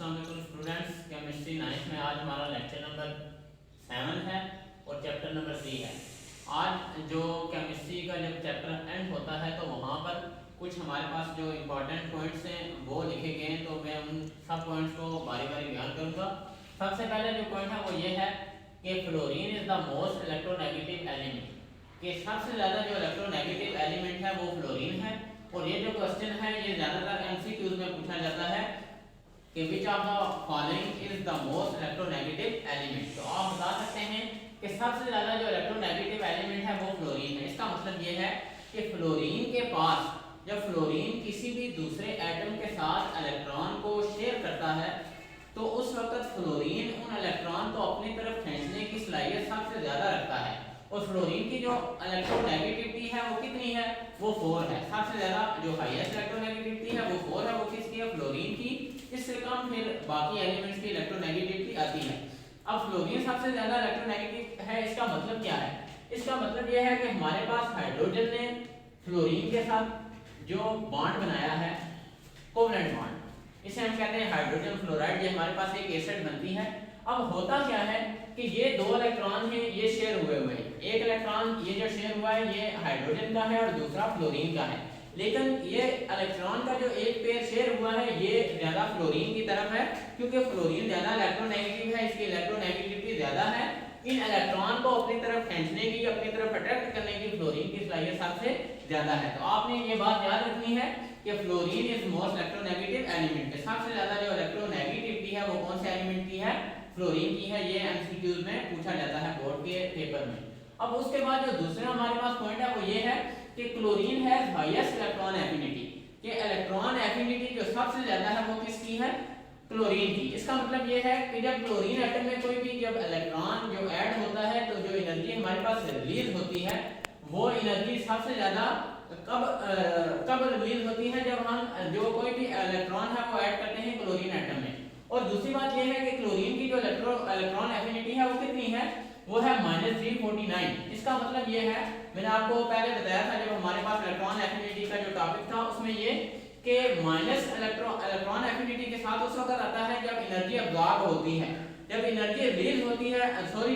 अस्सलाम वालेकुम students, chemistry 9th में आज हमारा लेक्चर नंबर 7 है और चैप्टर नंबर 3 है। आज जो केमिस्ट्री का जब चैप्टर एंड होता है तो वहाँ पर कुछ हमारे पास जो इम्पोर्टेंट पॉइंट्स हैं वो लिखे गए हैं, तो मैं उन सब पॉइंट्स को बारी बारी बयान करूँगा। सबसे पहले जो पॉइंट है वो ये है कि fluorine is the most electronegative element, कि सबसे ज़्यादा जो इलेक्ट्रोनेगेटिव एलिमेंट है वो फ्लोरीन है। और ये जो क्वेश्चन है ये ज़्यादातर एमसीक्यूज में पूछा जाता है कि which of the following is the most electronegative element. तो आप बता सकते हैं कि सबसे ज़्यादा जो इलेक्ट्रोनेगेटिव एलिमेंट है वो फ्लोरीन है। इसका मतलब ये है कि फ्लोरीन के पास जब फ्लोरीन किसी भी दूसरे एटम के साथ इलेक्ट्रॉन को शेयर करता है तो उस वक्त फ्लोरीन उन इलेक्ट्रॉन को अपनी तरफ खींचने की सलाहियत सबसे ज़्यादा रखता है। और फ्लोरीन की जो इलेक्ट्रोनेगेटिविटी है वो कितनी है, वो 4 है। सबसे ज़्यादा जो हाईएस्ट इलेक्ट्रोनेगेटिविटी है वो 4 है, वो किसकी है, फ्लोरीन की। इससे कम फिर बाकी एलिमेंट्स की इलेक्ट्रोनेगेटिविटी आती है। अब फ्लोरीन सबसे ज़्यादा इलेक्ट्रोनेगेटिव है, इसका मतलब क्या है? इसका मतलब यह है कि हमारे पास हाइड्रोजन ने फ्लोरीन के साथ जो बॉन्ड बनाया है, कोवलेंट बॉन्ड, इसे हम कहते हैं हाइड्रोजन फ्लोराइड। ये हमारे पास एक एसिड बनती है। अब होता क्या है कि ये दो इलेक्ट्रॉन हैं, ये शेयर हुए हुए हैं। एक इलेक्ट्रॉन ये जो शेयर हुआ है ये हाइड्रोजन का है और दूसरा फ्लोरीन का है। लेकिन ये इलेक्ट्रॉन का जो एक पेयर शेयर हुआ है ये ज्यादा फ्लोरीन की तरफ है, क्योंकि फ्लोरीन ज्यादा इलेक्ट्रोनेगेटिव है, इसकी इलेक्ट्रोनेगेटिविटी ज्यादा है। इन इलेक्ट्रॉन को अपनी तरफ खींचने की, अपनी तरफ अट्रैक्ट करने की फ्लोरीन की सलाहियत सबसे ज्यादा है। तो आपने ये बात याद रखनी है कि fluorine is most electronegative element. सबसे ज्यादा जो इलेक्ट्रोनेगेटिविटी है वो कौन से एलिमेंट की है, फ्लोरीन की है। ये एमसीक्यूज में पूछा जाता है बोर्ड के पेपर में। अब उसके बाद जो दूसरा हमारे पास पॉइंट है वो ये है कि chlorine has highest electron affinity, कि इलेक्ट्रॉन एफिनिटी जो सबसे ज्यादा है वो किसकी है, क्लोरीन की। इसका मतलब ये है कि जब क्लोरीन एटम में कोई भी जब इलेक्ट्रॉन जो ऐड होता है तो जो एनर्जी हमारे पास रिलीज होती है वो एनर्जी सबसे ज्यादा कब रिलीज होती है, जब हम जो कोई भी इलेक्ट्रॉन है वो ऐड करते हैं क्लोरीन एटम में। और दूसरी बात यह है कि क्लोरीन की जो इलेक्ट्रॉन एफिनिटी है वो कितनी है, वो है -349। इसका मतलब ये है, मैंने आपको पहले बताया था जब हमारे पास इलेक्ट्रॉन एफिनिटी का जो टॉपिक था उसमें ये कि माइनस इलेक्ट्रॉन एफिनिटी के साथ उस वक्त आता है जब एनर्जी अब्जॉर्ब होती है। जब एनर्जी रिलीज होती है,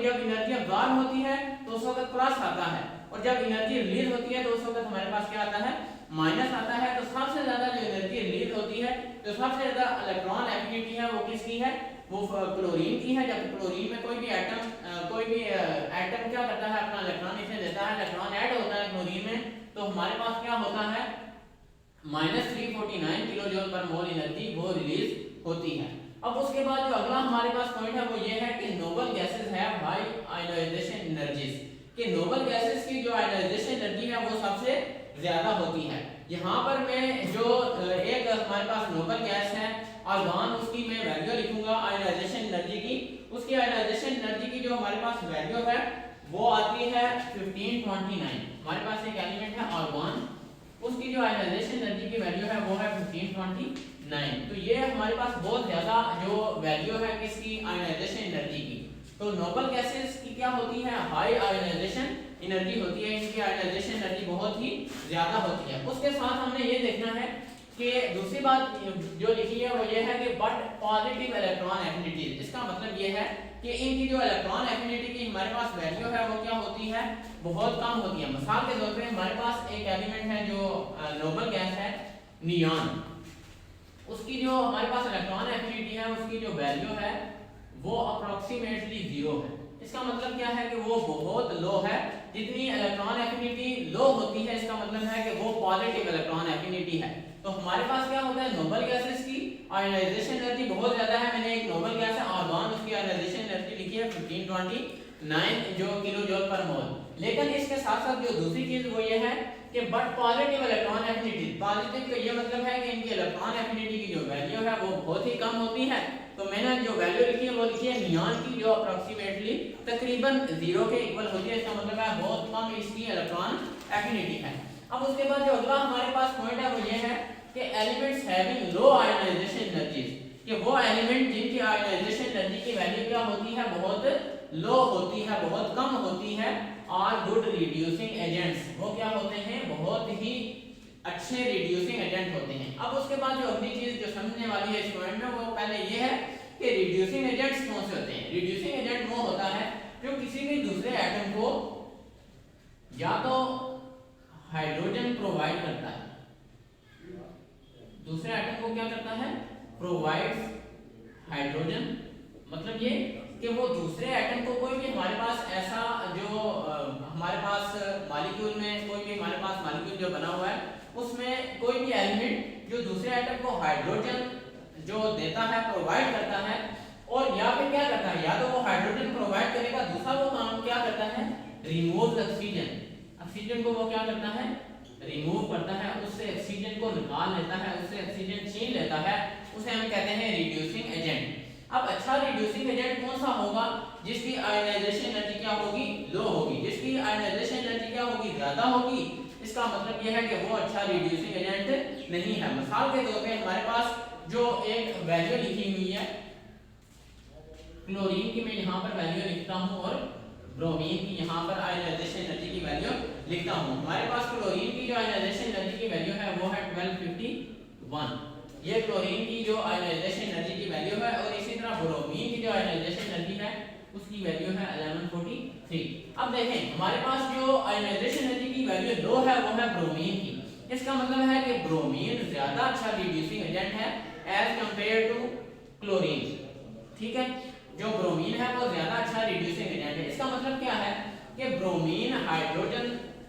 जब एनर्जी अब्जॉर्ब होती है तो उस वक्त प्लस आता है, और जब एनर्जी रिलीज होती है तो उस वक्त हमारे पास क्या आता है, माइनस आता है। तो सबसे ज्यादा जो एनर्जी रिलीज होती है तो सबसे ज्यादा इलेक्ट्रॉन एफिनिटी है वो किसकी है, वो क्लोरीन की है। जब क्लोरीन में कोई भी एटम क्या करता है, अपना इलेक्ट्रॉन इसे देता है, इलेक्ट्रॉन ऐड होता है क्लोरीन में, तो हमारे पास क्या होता है, -349 किलो जूल पर मोल एनर्जी वो रिलीज होती है। अब उसके बाद जो अगला हमारे पास पॉइंट है वो ये है कि noble gases have high ionisation energies, कि नोबल गैसेस की जो आयोनाइजेशन एनर्जी है वो सबसे ज्यादा होती है। यहाँ पर मैं जो एक हमारे पास नोबल गैस है आर्गन, उसकी मैं वैल्यू लिखूंगा आयोनाइजेशन एनर्जी की। उसकी आयोनाइजेशन एनर्जी की जो हमारे पास वैल्यू है वो आती है 1529। हमारे पास एक एलिमेंट है आर्गन, उसकी जो आयोनाइजेशन एनर्जी की वैल्यू है वो है 1529। तो ये हमारे पास बहुत ज्यादा जो वैल्यू है किसकी, आयोनाइजेशन एनर्जी की। तो नोबल गैसेस की क्या होती है, हाई आयोनाइजेशन एनर्जी होती है, इनकी आयोनाइजेशन एनर्जी बहुत ही ज्यादा होती है। उसके साथ हमने ये देखना है कि दूसरी बात जो लिखी है वो ये है कि बट पॉजिटिव इलेक्ट्रॉन एफिनिटी। इसका मतलब ये है कि इनकी जो इलेक्ट्रॉन एफिनिटी की हमारे पास वैल्यू है वो क्या होती है, बहुत कम होती है। मिसाल के तौर पे हमारे पास एक एलिमेंट है जो नोबल गैस है नियॉन, उसकी जो हमारे पास इलेक्ट्रॉन एफिनिटी है उसकी जो वैल्यू है वो अप्रोक्सीमेटली 0 है। इसका मतलब क्या है कि वो बहुत लो है। जितनी इलेक्ट्रॉन एफिनिटी लो होती है इसका मतलब है कि वो पॉजिटिव इलेक्ट्रॉन एफिनिटी है। तो हमारे पास क्या होता है, नोबल गैसेस की आयोनाइजेशन एनर्जी बहुत ज्यादा है। मैंने एक नोबल गैस है आर्गन, उसकी आयोनाइजेशन एनर्जी लिखी है 1529 जो किलो जूल पर मोल। लेकिन इसके साथ साथ जो दूसरी चीज वो ये है कि but positive electron affinity, positive का ये मतलब है कि इनकी इलेक्ट्रॉन एफिनिटी की जो वैल्यू है वो बहुत ही कम होती है। तो मैंने जो वैल्यू लिखी है वो लिखी है नियॉन की, जो अप्रोक्सीमेटली तकरीबन 0 के इक्वल होती है। इसका मतलब है बहुत कम इसकी इलेक्ट्रॉन एफिनिटी है। अब उसके बाद जो अगला हमारे पास पॉइंट है वो ये है कि elements having low ionisation energies, कि वो एलिमेंट जिनकी आयोनाइजेशन एनर्जी की वैल्यू क्या होती है, बहुत लो होती है, बहुत कम होती है, आर गुड रिड्यूसिंग एजेंट्स, वो क्या होते हैं, बहुत ही अच्छे रिड्यूसिंग एजेंट होते हैं। अब उसके बाद जो अगली चीज जो समझने वाली है इस पॉइंट में, वो पहले ये है कि रिड्यूसिंग एजेंट्स कौन से होते हैं। रिड्यूसिंग एजेंट वो होता है जो किसी भी दूसरे एटम को या तो हाइड्रोजन प्रोवाइड करता है, दूसरे एटम को क्या करता है, प्रोवाइड्स हाइड्रोजन, मतलब ये कि वो दूसरे एटम को कोई भी हमारे पास ऐसा जो हमारे पास मॉलिक्यूल में कोई भी हमारे पास मॉलिक्यूल जो बना हुआ है उसमें कोई भी एलिमेंट जो दूसरे एटम को हाइड्रोजन जो देता है, प्रोवाइड करता है, और या फिर क्या करता है, या तो वो हाइड्रोजन प्रोवाइड करेगा, दूसरा वो काम क्या करता है, रिमूव ऑक्सीजन, ऑक्सीजन को वो क्या करता है, रिमूव करता है, उससे ऑक्सीजन को निकाल लेता है, उससे ऑक्सीजन छीन लेता है, उसे हम कहते हैं रिड्यूसिंग एजेंट। अब अच्छा रिड्यूसिंग एजेंट कौन सा होगा, जिसकी आयनाइजेशन एनर्जी क्या होगी, लो होगी, जिसकी आयनाइजेशन एनर्जी क्या होगी, ज्यादा होगी। इसका मतलब यह है कि वो अच्छा रिड्यूसिंग एजेंट नहीं है। मिसाल के तौर पे हमारे पास जो एक वैल्यू लिखी हुई है क्लोरीन की, मैं यहाँ पर वैल्यू लिखता हूँ और ब्रोमीन की यहाँ पर आयनाइजेशन एनर्जी की वैल्यू लिखता हूँ। हमारे पास क्लोरीन की जो आयनाइजेशन एनर्जी की वैल्यू है वो है 1251, ये क्लोरीन की जो आयनाइजेशन एनर्जी की वैल्यू है, और इसी तरह ब्रोमीन की जो आयनाइजेशन एनर्जी है उसकी वैल्यू है 1143। अब देखें हमारे पास जो आयनाइजेशन एनर्जी की वैल्यू लो है वो है ब्रोमीन की। इसका मतलब है कि ब्रोमीन ज्यादा अच्छा रिड्यूसिंग एजेंट है एज कंपेयर टू क्लोरीन, ठीक है, जो ब्रोमीन है वो ज्यादा अच्छा रिड्यूसिंग एजेंट है। इसका मतलब क्या है कि ब्रोमीन हाइड्रोजन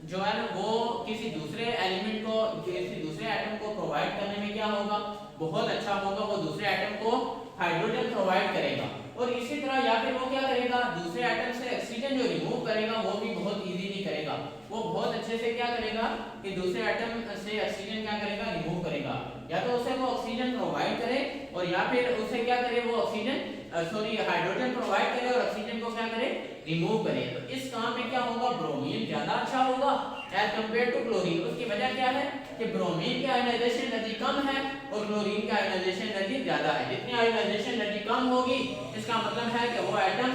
जो है ना वो किसी दूसरे एलिमेंट को, किसी दूसरे एटम को प्रोवाइड करने में क्या होगा, बहुत अच्छा होगा, वो दूसरे एटम को हाइड्रोजन प्रोवाइड करेगा, और इसी तरह या फिर वो क्या करेगा, दूसरे एटम से ऑक्सीजन जो रिमूव करेगा वो भी बहुत इजीली करेगा, वो बहुत अच्छे से क्या करेगा कि दूसरे एटम से ऑक्सीजन क्या करेगा, रिमूव करेगा, या तो उसे वो ऑक्सीजन प्रोवाइड करे और या फिर उसे क्या करे, वो ऑक्सीजन हाइड्रोजन प्रोवाइड करे और ऑक्सीजन को क्या करे, रिमूव करे। तो इस काम में क्या होगा, ब्रोमीन ज्यादा अच्छा होगा एज कंपेयर टू क्लोरीन। उसकी वजह क्या है कि ब्रोमीन की आयनाइजेशन एनर्जी कम है और क्लोरीन की आयनाइजेशन एनर्जी ज्यादा है। जितनी आयनाइजेशन एनर्जी कम होगी इसका मतलब है कि वो एटम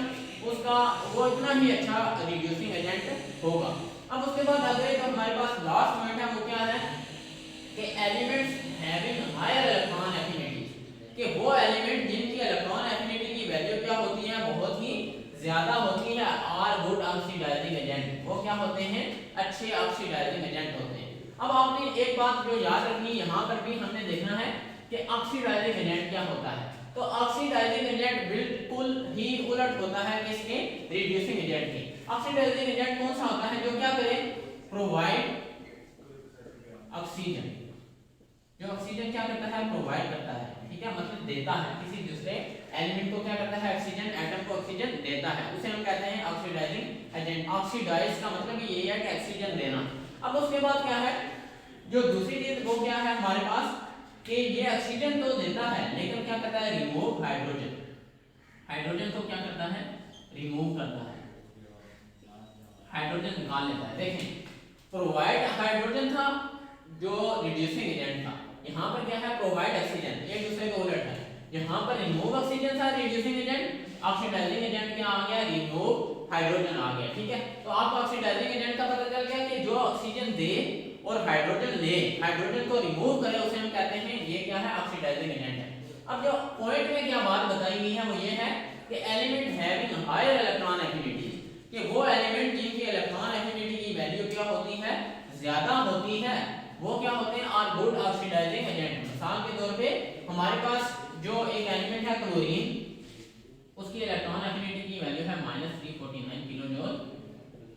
उसका वो इतना ही अच्छा रिड्यूसिंग एजेंट होगा। अब उसके बाद अगले जो हमारे पास लास्ट पॉइंट है वो क्या है कि elements having higher electron affinity, कि वो एलिमेंट जिनकी इलेक्ट्रॉन एफिनिटी की वैल्यू क्या होती है, बहुत ही ज्यादा होती है, आर गुड ऑक्सीडाइजिंग एजेंट, वो क्या होते हैं, अच्छे ऑक्सीडाइजिंग एजेंट होते हैं। अब आपने एक बात जो याद रखनी, यहाँ पर भी हमने देखना है कि ऑक्सीडाइजिंग एजेंट क्या होता है। तो ऑक्सीडाइजिंग एजेंट बिल्कुल ही उलट होता है किसके, रिड्यूसिंग एजेंट के। ऑक्सीडाइजिंग एजेंट कौन सा होता है, जो क्या करे, प्रोवाइड ऑक्सीजन, जो ऑक्सीजन क्या करता है, प्रोवाइड करता है, ठीक है, मतलब देता है, किसी दूसरे एलिमेंट को क्या करता है, ऑक्सीजन, एटम को ऑक्सीजन देता है, उसे हम कहते हैं ऑक्सीडाइजिंग एजेंट। ऑक्सीडाइज का मतलब ये है कि ऑक्सीजन देना। अब उसके बाद क्या है, जो दूसरी चीज वो क्या है हमारे पास कि ये ऑक्सीजन तो देता है लेकिन क्या करता है, रिमूव हाइड्रोजन, हाइड्रोजन को क्या करता है, रिमूव करता है, हाइड्रोजन निकाल लेता है। देखें प्रोवाइड हाइड्रोजन था जो रिड्यूसिंग एजेंट था, यहाँ पर क्या है, प्रोवाइड ऑक्सीजन, एक दूसरे को उलट है। यहाँ पर रिमूव ऑक्सीजन था रिड्यूसिंग एजेंट, ऑक्सीडाइजिंग एजेंट क्या आ गया, रिमूव हाइड्रोजन आ गया, ठीक है। तो आपको ऑक्सीडाइजिंग एजेंट का पता चल गया कि जो ऑक्सीजन दे और हाइड्रोजन ले, हाइड्रोजन को रिमूव करे, उसे हम कहते हैं ये क्या है, ऑक्सीडाइजिंग एजेंट है। अब जो पॉइंट में क्या बात बताई गई है वो ये है कि element having higher electron affinity, कि वो एलिमेंट जिनकी इलेक्ट्रॉन एफिनिटी की वैल्यू क्या होती है, ज्यादा होती है, वो क्या होते हैं, आर गुड ऑक्सीडाइजिंग एजेंट। मिसाल के तौर पे हमारे पास जो एक एलिमेंट है क्लोरीन, उसकी इलेक्ट्रॉन एफिनिटी की वैल्यू है -349 किलोजूल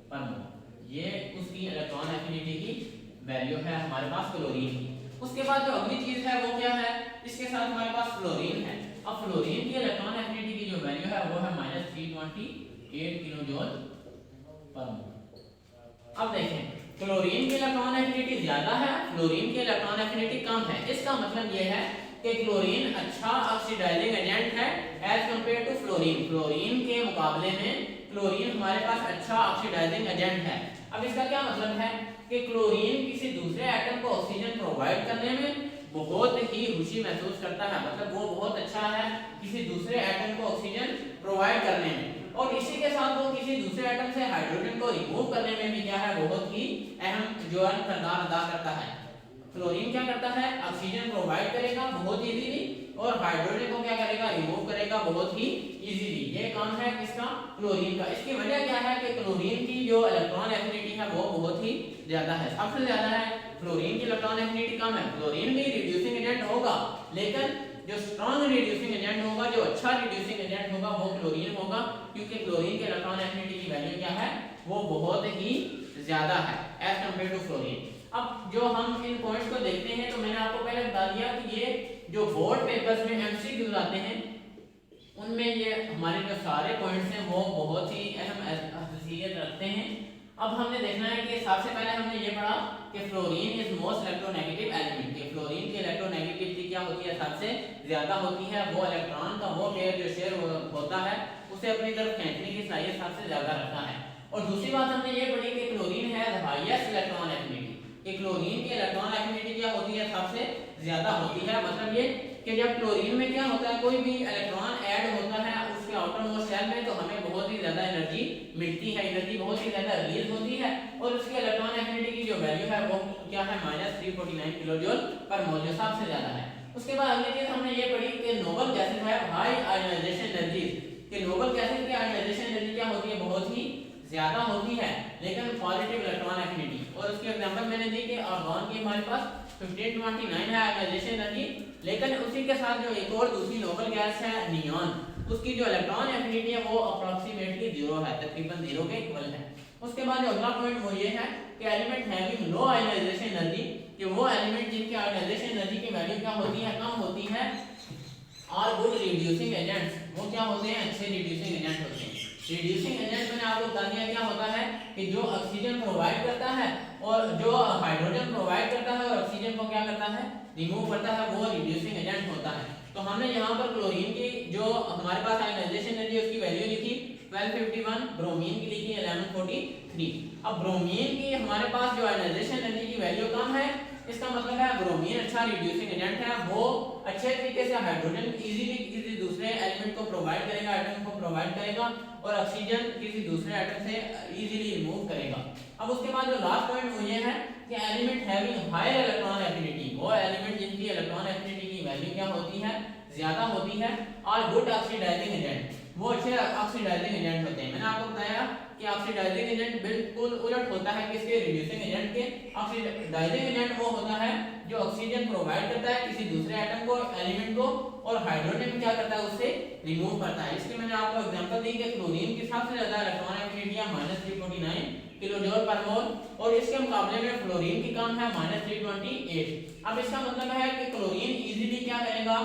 पर मोल, ये उसकी इलेक्ट्रॉन एफिनिटी की वैल्यू है हमारे पास क्लोरीन की। उसके बाद जो अगली चीज है वो क्या है, इसके साथ हमारे पास फ्लोरीन है। अब फ्लोरीन की इलेक्ट्रॉन एफिनिटी की जो वैल्यू है वो है -328 किलोजूल पर मोल। अब देखें क्लोरीन की इलेक्ट्रॉन एफिनिटी ज्यादा है, फ्लोरीन की इलेक्ट्रॉन एफिनिटी कम है। इसका मतलब यह है कि क्लोरीन अच्छा ऑक्सीडाइजिंग एजेंट है as compare to fluorine, fluorine के मुकाबले में क्लोरीन हमारे पास अच्छा ऑक्सीडाइजिंग एजेंट है। अब इसका क्या मतलब है कि क्लोरीन किसी दूसरे एटम को ऑक्सीजन प्रोवाइड करने में बहुत ही रुचि महसूस करता है, मतलब वो बहुत अच्छा है किसी दूसरे एटम को ऑक्सीजन प्रोवाइड करने में, और इसी के साथ वो किसी दूसरे एटम से हाइड्रोजन को रिमूव करने में भी क्या है, बहुत ही अहम जो है किरदार अदा करता है। फ्लोरीन क्या करता है, ऑक्सीजन प्रोवाइड करेगा बहुत इजीली और हाइड्रोजन को क्या करेगा, रिमूव करेगा बहुत ही इजीली। ये काम है किसका, क्लोरीन का। इसकी वजह क्या है कि क्लोरीन की जो इलेक्ट्रॉन एफिनिटी है वो बहुत ही ज्यादा है, सबसे ज्यादा है। फ्लोरीन की इलेक्ट्रॉन एफिनिटी कम है। फ्लोरीन भी रिड्यूसिंग एजेंट होगा, लेकिन जो स्ट्रॉन्ग रिड्यूसिंग एजेंट होगा, जो अच्छा रिड्यूसिंग एजेंट होगा वो क्लोरीन होगा, क्योंकि क्लोरीन के इलेक्ट्रॉन एफिनिटी की वैल्यू क्या है, वो बहुत ही ज्यादा है एज कम्पेयर टू फ्लोरीन। अब जो हम इन पॉइंट्स को देखते हैं तो मैंने आपको पहले बता दिया कि ये जो बोर्ड पेपर्स में एमसीक्यूज आते हैं उनमें ये हमारे जो सारे पॉइंट्स हैं वो बहुत ही अहम हैसियत रखते हैं। अब हमने देखना है कि सबसे पहले हमने ये पढ़ा कि fluorine is most electronegative element, कि फ्लोरीन की इलेक्ट्रोनेगेटिविटी क्या होती है, सबसे ज्यादा होती है। वो इलेक्ट्रॉन का वो पेयर जो शेयर होता है उसे अपनी तरफ खींचने की सलाहियत सबसे ज्यादा रखता है। और दूसरी बात हमने ये पढ़ी कि क्लोरीन है हाईएस्ट इलेक्ट्रॉन एफिनिटी, कि क्लोरीन की इलेक्ट्रॉन एफिनिटी क्या होती है, सबसे ज्यादा होती है। मतलब ये कि जब क्लोरीन में क्या होता है, कोई भी इलेक्ट्रॉन ऐड होता है उसके आउटर मोस्ट शेल में, तो हमें बहुत ही ज्यादा एनर्जी मिलती है, एनर्जी बहुत ही ज्यादा रिलीज होती है और उसके इलेक्ट्रॉन एफिनिटी की जो वैल्यू है वो क्या है, -349 किलोजूल पर मोल, जो सबसे ज्यादा है। उसके बाद अगली चीज हमने ये पढ़ी कि नोबल गैसेस है हाई आयोनाइजेशन एनर्जी, कि नोबल गैसेस की आयोनाइजेशन एनर्जी क्या होती है, बहुत ही ज्यादा होती है, लेकिन पॉजिटिव इलेक्ट्रॉन एफिनिटी। और उसके एग्जांपल मैंने दी कि आर्गन की हमारे पास 1529 है आयोनाइजेशन एनर्जी, लेकिन उसी के साथ जो एक और दूसरी नोबल गैस है नियॉन, उसकी जो इलेक्ट्रॉन एफिनिटी है वो अप्रोक्सीमेटली 0 है, तकरीबन 0 के इक्वल है। उसके बाद जो अगला पॉइंट वो ये है कि element having low ionisation energy, कि वो एलिमेंट जिनकी आयोनाइजेशन एनर्जी की वैल्यू क्या होती है, कम होती है, और गुड रिड्यूसिंग एजेंट्स, वो क्या होते हैं, अच्छे रिड्यूसिंग एजेंट होते हैं। रिड्यूसिंग एजेंट मैंने आपको बता दिया क्या होता है, कि जो ऑक्सीजन प्रोवाइड करता है और जो हाइड्रोजन प्रोवाइड करता है और ऑक्सीजन को क्या करता है, रिमूव करता है, वो रिड्यूसिंग एजेंट होता है। तो हमने यहाँ पर क्लोरीन की जो हमारे पास आयोनाइजेशन एनर्जी उसकी वैल्यू लिखी 1251, ब्रोमीन की लिखी 1143। अब ब्रोमीन की हमारे पास जो आयोनाइजेशन एनर्जी की वैल्यू कम है, इसका मतलब है ब्रोमीन अच्छा रिड्यूसिंग एजेंट है, वो अच्छे तरीके से हाइड्रोजन इजीली किसी दूसरे एलिमेंट को प्रोवाइड करेगा, एटम को प्रोवाइड करेगा और ऑक्सीजन किसी दूसरे एटम से इजीली रिमूव करेगा। अब उसके बाद जो लास्ट पॉइंट वो ये है कि element having higher electron affinity, वो एलिमेंट जिनकी इलेक्ट्रॉन एफिनिटी की वैल्यू क्या होती है, ज्यादा होती है, और गुड ऑक्सीडाइजिंग एजेंट, वो अच्छे ऑक्सीडाइजिंग एजेंट होते हैं। मैंने आपको बताया कि ऑक्सीडाइजिंग एजेंट बिल्कुल उलट होता है किसके, रिड्यूसिंग एजेंट के। ऑक्सीडाइजिंग एजेंट वो होता है जो ऑक्सीजन प्रोवाइड करता है किसी दूसरे एटम को, एलिमेंट को, और हाइड्रोजन क्या करता है, उससे रिमूव करता है। इसके मैंने आपको एग्जांपल दी कि क्लोरीन की सबसे ज्यादा इलेक्ट्रॉन एफिनिटी है -349 किलोजूल पर मोल, और इसके मुकाबले में फ्लोरीन की कम है -328। अब इसका मतलब है कि क्लोरीन इजीली क्या करेगा,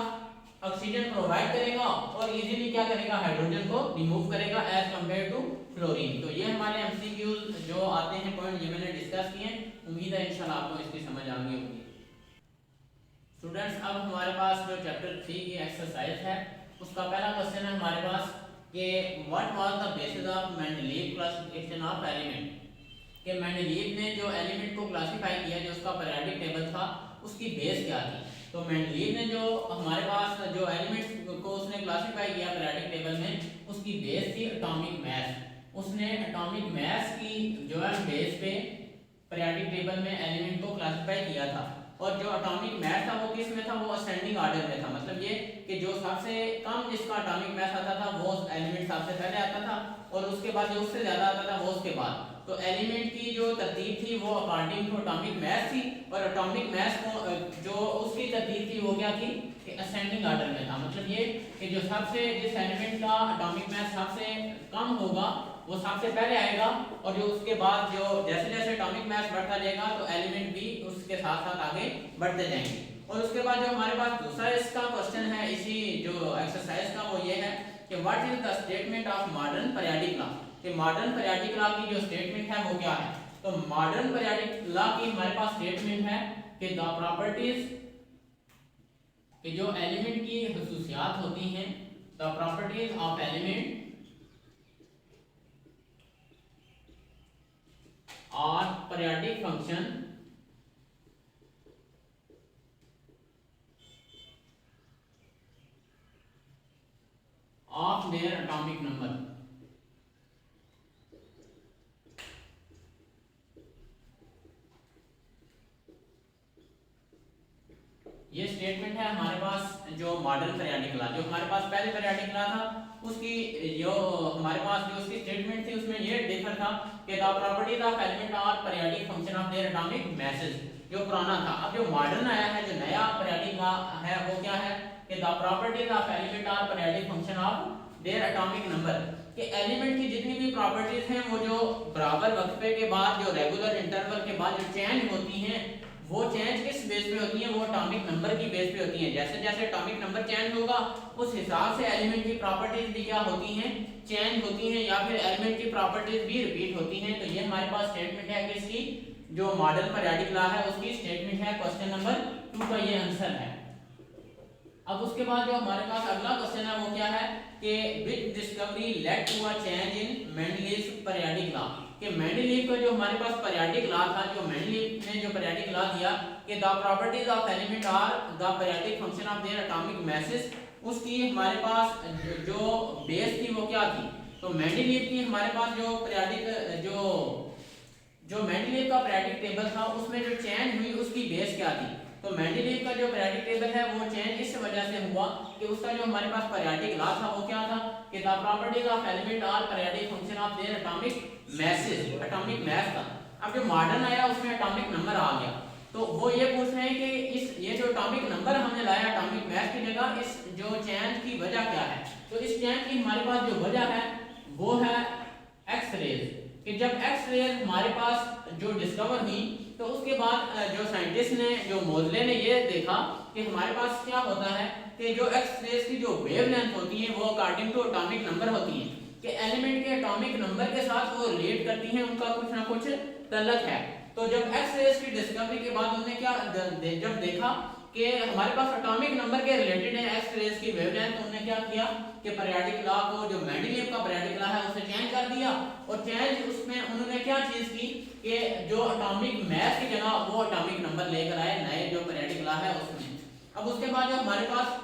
ऑक्सीजन प्रोवाइड करेगा और इजीली क्या करेगा, हाइड्रोजन को रिमूव करेगा एज कंपेयर टू फ्लोरीन। तो ये हमारे एमसीक्यूज जो आते हैं पॉइंट, ये मैंने डिस्कस किए। उम्मीद है इंशाल्लाह आपको इसकी समझ आ गई होगी। स्टूडेंट्स, अब हमारे पास जो चैप्टर 3 की एक्सरसाइज है उसका पहला क्वेश्चन है हमारे पास कि what was the basis of Mendeleev classification of element, कि मेंडलीव ने जो एलिमेंट को क्लासिफाई किया, जो उसका पीरियोडिक टेबल था, उसकी बेस क्या थी। तो मेंडलीव ने जो हमारे पास जो एलिमेंट्स को उसने क्लासिफाई किया पीरियोडिक टेबल में, उसकी बेस थी एटॉमिक मास। उसने एटॉमिक मास की जो है बेस पे पीरियोडिक टेबल में एलिमेंट को क्लासिफाई किया था। और जो एटॉमिक मास था वो किस में था, वो असेंडिंग ऑर्डर में था। मतलब ये कि जो सबसे कम जिसका एटॉमिक मास आता था वो एलिमेंट सबसे पहले आता था, और उसके बाद जो उससे ज्यादा आता था वो उसके बाद। तो एलिमेंट की जो तरतीब थी वो अकॉर्डिंग टू एटॉमिक मास थी, और एटॉमिक मास को जो उसकी तरतीब थी वो क्या थी, कि असेंडिंग ऑर्डर में था। मतलब ये कि जो सबसे जिस एलिमेंट का एटॉमिक मास सबसे कम होगा वो सबसे पहले आएगा, और जो उसके बाद जो जैसे जैसे एटॉमिक मास बढ़ता जाएगा तो एलिमेंट भी उसके साथ साथ आगे बढ़ते जाएंगे। और उसके बाद जो हमारे पास दूसरा इसका क्वेश्चन है इसी जो एक्सरसाइज का, वो ये है कि what is the statement of modern periodic law, कि मॉडर्न पीरियोडिक लॉ की जो स्टेटमेंट है वो क्या है। तो मॉडर्न पीरियोडिक लॉ की हमारे पास स्टेटमेंट है कि द प्रॉपर्टीज, कि जो एलिमेंट की खसूसियात होती हैं, द प्रॉपर्टीज ऑफ एलिमेंट और periodic function of their atomic number। जो मॉडर्न पीरियोडिक लॉ, जो हमारे पास पहले पीरियोडिक लॉ था उसकी जो हमारे पास जो उसकी स्टेटमेंट थी उसमें ये डिफर था कि the properties of element are periodic function of their atomic masses, जो पुराना था। अब जो मॉडर्न आया है, जो नया पीरियोडिक लॉ है वो क्या है कि the properties of element are periodic function of their atomic number, कि एलिमेंट की जितनी भी प्रॉपर्टीज हैं वो जो बराबर वक्फे के बाद, जो रेगुलर इंटरवल के बाद जो चेंज होती हैं, वो चेंज किस बेस पे होती है, वो एटॉमिक नंबर की बेस पे होती है। जैसे जैसे एटॉमिक नंबर चेंज होगा उस हिसाब से एलिमेंट की प्रॉपर्टीज भी क्या होती हैं, चेंज होती हैं, या फिर एलिमेंट की प्रॉपर्टीज भी रिपीट होती हैं। तो ये हमारे पास स्टेटमेंट है किसकी, जो मॉडर्न पीरियोडिक लॉ है उसकी स्टेटमेंट है। क्वेश्चन नंबर 2 का ये आंसर है। अब उसके बाद जो हमारे पास अगला क्वेश्चन है वो क्या है कि which discovery led to a change in Mendeleev's periodic law, कि मेंडलीव का जो हमारे पास पीरियोडिक लॉ था, जो मेंडलीव ने जो पीरियोडिक लॉ दिया कि the properties of element are the periodic function of their atomic masses, उसकी हमारे पास जो बेस थी वो क्या थी। तो मेंडलीव की हमारे पास जो पीरियोडिक जो मेंडलीव का पीरियोडिक टेबल था उसमें जो चेंज हुई उसकी बेस क्या थी। तो मेंडलीव का जो पीरियोडिक टेबल है वो चेंज इस वजह से हुआ कि उसका जो हमारे पास पीरियोडिक लॉ था वो क्या था कि the properties of element are periodic function of their atomic masses, atomic mass था। अब जो मॉडर्न आया उसमें एटॉमिक नंबर आ गया, तो वो ये पूछ रहे हैं कि ये जो एटॉमिक नंबर हमने लाया एटॉमिक मैस की जगह, इस जो चेंज की वजह क्या है। तो इस चेंज की हमारे पास जो वजह है वो है एक्स रेज, कि जब एक्स रेज हमारे पास जो डिस्कवर हुई तो उसके बाद जो साइंटिस्ट ने, जो मोज़ले ने ये देखा कि हमारे पास क्या होता है कि जो एक्स रेज की जो वेवलेंथ होती है वो अकॉर्डिंग टू एटॉमिक नंबर होती है, कि एलिमेंट के एटॉमिक नंबर के साथ वो रिलेट करती हैं, उनका कुछ ना कुछ तल्लक है। तो जब एक्स रेज की डिस्कवरी के बाद उन्होंने क्या जब देखा कि हमारे पास एटॉमिक नंबर के रिलेटेड है एक्स रेज की वेवलेंथ, तो उन्होंने क्या किया कि पीरियोडिक लॉ को, जो मेंडलीव का पीरियोडिक लॉ है उसे चेंज कर दिया, और चेंज उसमें उन्होंने क्या चीज की कि जो एटॉमिक मैस की जगह वो एटॉमिक नंबर लेकर आए नए जो पीरियोडिक लॉ है उसमें। अब उसके बाद जो हमारे पास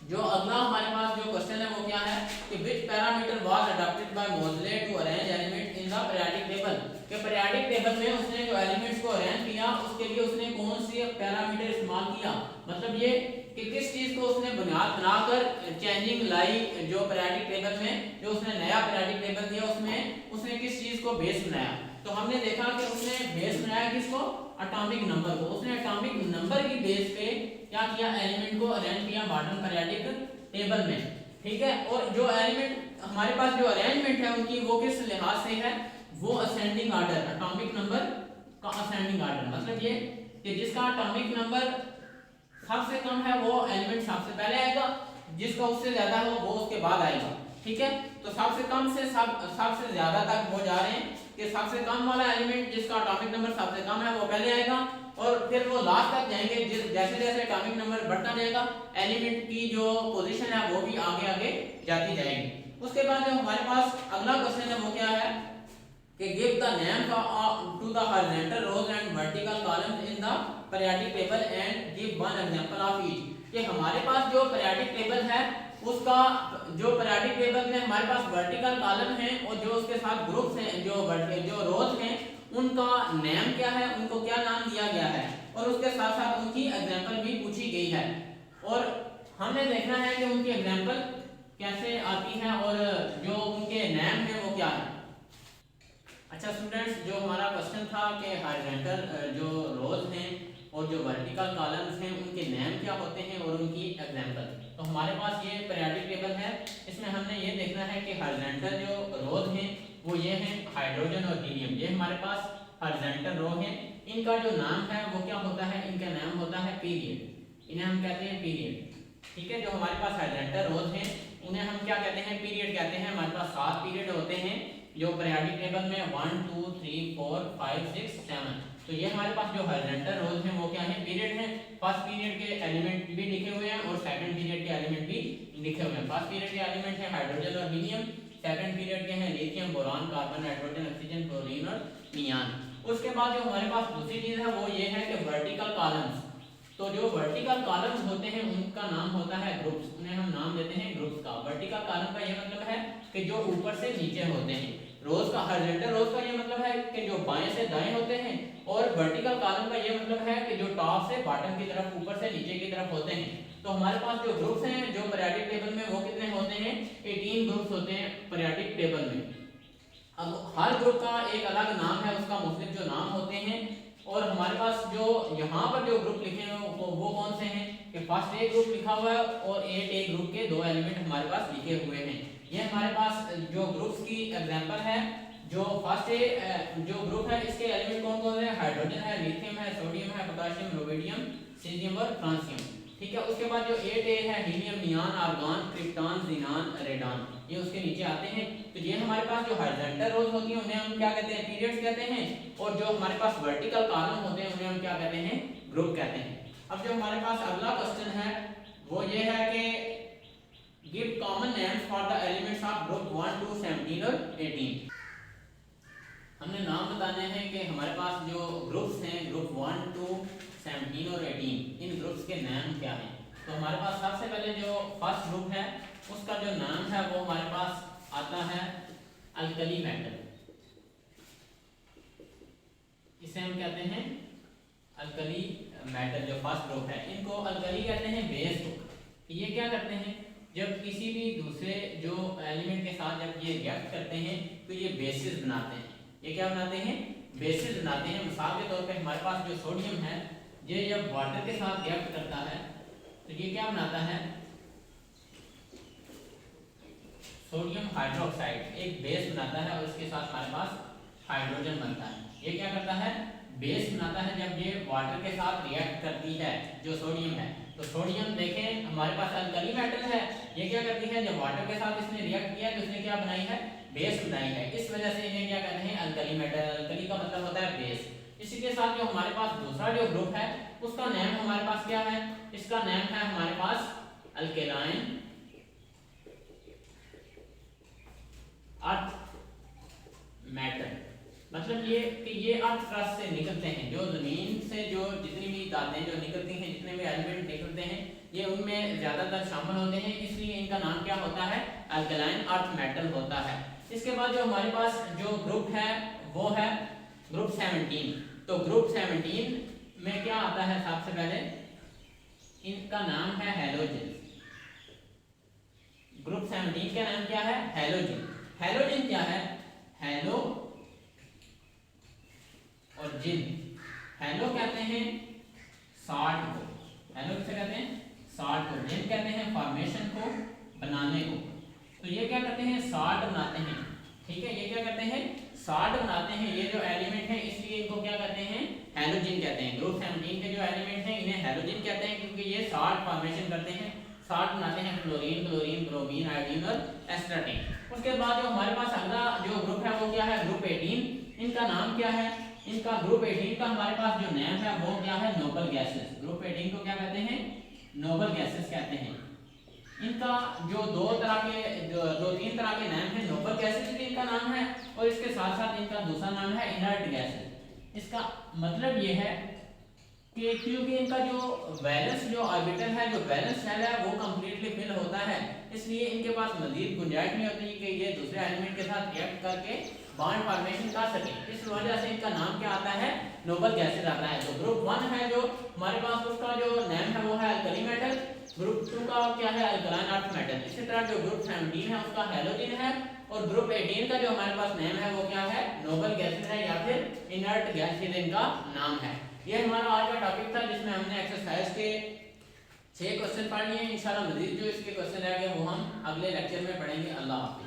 जो अगला हमारे पास जो क्वेश्चन है वो क्या है कि which parameter was adopted by Moseley to arrange element in the periodic table, कि पीरियोडिक टेबल में उसने जो एलिमेंट्स को अरेंज किया उसके लिए उसने कौन सी पैरामीटर इस्तेमाल किया, मतलब ये कि किस चीज को उसने बुनियाद बनाकर चेंजिंग लाई, जो पीरियोडिक टेबल में जो उसने नया पीरियोडिक टेबल दिया उसमें उसने किस चीज को बेस बनाया। तो हमने देखा कि उसने बेस बनाया किसको, एटॉमिक नंबर को। उसने एटॉमिक नंबर की बेस पे क्या किया, एलिमेंट को अरेंज किया मॉडर्न पीरियोडिक टेबल में, ठीक है। और जो एलिमेंट हमारे पास जो अरेंजमेंट है उनकी वो किस लिहाज से है, वो असेंडिंग ऑर्डर, एटॉमिक नंबर का असेंडिंग ऑर्डर, मतलब ये कि जिसका एटॉमिक नंबर सबसे कम है वो एलिमेंट सबसे पहले आएगा, जिसका उससे ज्यादा है वो उसके बाद आएगा, ठीक है। तो सबसे कम से सबसे ज्यादा तक वो जा रहे हैं कि सबसे कम वाला एलिमेंट जिसका एटॉमिक नंबर सबसे कम है वो पहले आएगा, और फिर वो लास्ट तक जाएंगे। जैसे जैसे एटॉमिक नंबर बढ़ता जाएगा एलिमेंट की जो पोजीशन है वो भी आगे आगे जाती जाएगी। उसके बाद जो हमारे पास अगला क्वेश्चन है वो क्या है कि give the name to the horizontal rows and vertical columns in the periodic table and give one example of each, कि हमारे पास जो पीरियोडिक टेबल है उसका जो पीरियोडिक टेबल में हमारे पास वर्टिकल कॉलम है और जो उसके साथ ग्रुप्स हैं, जो रोज हैं उनका नेम क्या है, उनको क्या नाम दिया गया है, और उसके साथ साथ उनकी एग्जांपल भी पूछी गई है, और हमने देखना है कि उनकी एग्जांपल कैसे आती है और जो उनके नेम है वो क्या है। अच्छा स्टूडेंट्स, जो हमारा क्वेश्चन था कि हॉरिजॉन्टल जो रोज हैं और जो वर्टिकल कॉलम्स हैं उनके नेम क्या होते हैं और उनकी एग्जांपल, तो हमारे पास ये पीरियोडिक टेबल है, इसमें हमने ये देखना है कि हॉरिजॉन्टल जो रोज हैं वो ये हैं हाइड्रोजन और हीलियम, ये हमारे पास हॉरिजॉन्टल रो हैं। इनका जो नाम है वो क्या होता है, इनका नाम होता है पीरियड, इन्हें हम कहते हैं पीरियड, ठीक है। जो हमारे पास हॉरिजॉन्टल रोज हैं उन्हें हम क्या कहते हैं, पीरियड कहते हैं। हमारे पास 7 पीरियड होते हैं जो पीरियोडिक टेबल में 1 2 3 4 5 6 7, तो ये हमारे पास जो हॉरिजॉन्टल रोज हैं वो क्या है, पीरियड हैं। फर्स्ट पीरियड के एलिमेंट भी लिखे हुए हैं और सेकंड पीरियड के एलिमेंट भी लिखे हुए हैं। फर्स्ट पीरियड के एलिमेंट है हाइड्रोजन और हीलियम, सेकंड पीरियड के हैं lithium, boron, carbon, nitrogen, oxygen, chlorine और नियान। उसके बाद जो हमारे पास दूसरी चीज है वो ये है कि वर्टिकल कॉलम्स, तो जो वर्टिकल कॉलम्स होते हैं उनका नाम होता है ग्रुप्स, उन्हें हम नाम देते हैं ग्रुप्स का। वर्टिकल कॉलम का ये मतलब है कि जो ऊपर से नीचे होते हैं, रोज का हॉरिजॉन्टल रोज का ये मतलब है कि जो बाएं से दाएं होते हैं, और वर्टिकल कॉलम का ये मतलब है कि जो टॉप से बॉटम की तरफ, ऊपर से नीचे की तरफ होते हैं। तो हमारे पास जो ग्रुप्स हैं जो पीरियोडिक टेबल में वो कितने होते हैं, 18 ग्रुप्स होते हैं पीरियोडिक टेबल में। अब हर ग्रुप का एक अलग नाम है, उसका मुख्तलिफ जो नाम होते हैं। और हमारे पास जो यहाँ पर जो ग्रुप लिखे हुए वो कौन से हैं कि फर्स्ट ए ग्रुप लिखा हुआ है और 8A ग्रुप के 2 एलिमेंट हमारे पास लिखे हुए हैं। ये हमारे पास जो ग्रुप्स की एग्जांपल है। जो फर्स्ट ए जो ग्रुप है इसके एलिमेंट कौन कौन है, हाइड्रोजन है, लिथियम है, सोडियम है, पोटेशियम, रुबिडियम, सीजियम और फ्रांसियम। ठीक है, उसके बाद जो 8A है helium, नियान, argon, krypton, xenon, radon, ये उसके नीचे आते हैं। तो ये हमारे पास जो हॉरिजॉन्टल रोज होती हैं उन्हें हम क्या कहते हैं, पीरियड्स कहते हैं। और जो हमारे पास वर्टिकल कॉलम होते हैं उन्हें हम क्या कहते हैं, ग्रुप कहते हैं। अब जो हमारे पास अगला क्वेश्चन है वो ये है कि give common names for the elements of group 1 to 17 और 18। हमने नाम बताने हैं कि हमारे पास जो ग्रुप्स हैं ग्रुप 1 to 17 और 18, इन ग्रुप्स के नाम क्या हैं। तो हमारे पास सबसे पहले जो फर्स्ट ग्रुप है उसका जो नाम है वो हमारे पास आता है अल्कली मेटल। इसे हम कहते हैं अल्कली मेटल। जो फर्स्ट ग्रुप है इनको अल्कली कहते हैं बेस को। ये क्या करते हैं, जब किसी भी दूसरे जो एलिमेंट के साथ जब ये रिएक्ट करते हैं तो ये बेसिस बनाते हैं। ये क्या बनाते हैं, बेसिस बनाते हैं। मिसाल के तौर पे हमारे पास जो सोडियम है ये जब वाटर के साथ रिएक्ट करता है तो ये क्या बनाता है, सोडियम हाइड्रोक्साइड एक बेस बनाता है और इसके साथ हमारे पास हाइड्रोजन बनता है। ये क्या करता है, बेस बनाता है जब ये वाटर के साथ रिएक्ट करती है जो सोडियम है। तो सोडियम देखें हमारे पास अल्कली मेटल है, ये क्या करती है जब वाटर के साथ इसने रिएक्ट किया तो इसने क्या बनाई है, बेस बनाई है। इस वजह से इन्हें क्या कहते हैं, अल्कली मेटल। अल्कली का मतलब होता है बेस। इसी के साथ जो हमारे पास दूसरा जो ग्रुप है उसका नाम हमारे पास क्या है, इसका नाम है हमारे पास अल्केलाइन अर्थ मेटल। मतलब ये कि ये अर्थ क्रस्ट से निकलते हैं, जो जमीन से जो जितनी भी धातें जो निकलती हैं, जितने भी एलिमेंट निकलते हैं ये उनमें ज्यादातर शामिल होते हैं, इसलिए इनका नाम क्या होता है, अल्कलाइन अर्थ मेटल होता है। इसके बाद जो हमारे पास जो ग्रुप है वो है ग्रुप 17। तो ग्रुप 17 में क्या आता है, सबसे पहले इनका नाम है हैलोजन। ग्रुप 17 का नाम क्या है, हैलोजन। हैलोजन क्या है, हैलो और जिन। हैलो कहते हैं साल्ट को, हैलो किसे कहते हैं, साल्ट को। जिन कहते हैं फॉर्मेशन को, बनाने को। तो ये क्या करते हैं, साल्ट बनाते हैं। ठीक है, ये क्या करते हैं, साल्ट बनाते हैं ये जो एलिमेंट है, इसलिए इनको क्या कहते हैं, हैलोजन कहते हैं। ग्रुप 17 के जो एलिमेंट हैं इन्हें हैलोजन कहते हैं क्योंकि ये साल्ट फॉर्मेशन करते हैं, साल्ट बनाते हैं, क्लोरीन, क्लोरीन, ब्रोमीन, आयोडीन और एस्ट्राटीन। उसके बाद जो हमारे पास अगला जो ग्रुप है वो क्या है, ग्रुप 18। इनका नाम क्या है, इनका ग्रुप 18 का हमारे पास जो नाम है वो क्या है, नोबल गैसेस। ग्रुप 18 को क्या कहते हैं, नोबल गैसेस कहते हैं। इनका जो दो तीन तरह के नाम है, नोबल गैसेस भी इनका नाम है और इसके साथ साथ इनका दूसरा नाम है इनर्ट गैसेस। इसका मतलब ये है कि क्योंकि इनका जो वैलेंस जो ऑर्बिटल है, जो वैलेंस शेल है वो कंप्लीटली फिल होता है, इसलिए इनके पास मजीद गुंजाइश नहीं होती कि ये दूसरे एलिमेंट के साथ रिएक्ट करके बॉन्ड फॉर्मेशन कर सके। इस वजह से इनका नाम क्या आता है, नोबल गैसेस आता है। तो ग्रुप 1 है जो हमारे पास उसका जो नाम है वो है अल्कली मेटल। ग्रुप 2 का क्या है, अल्कलाइन अर्थ मेटल। इसी तरह जो ग्रुप 17 है उसका हैलोजन है और ग्रुप 18 का जो हमारे पास नाम है वो क्या है, नोबल गैसेस है या फिर इनर्ट गैसेस इनका नाम है। ये हमारा आज का टॉपिक था जिसमें हमने एक्सरसाइज के 6 क्वेश्चन पढ़ लिए। इंशाल्लाह मजीद जो इसके क्वेश्चन रहेंगे वो हम अगले लेक्चर में पढ़ेंगे। अल्लाह हाफिज़।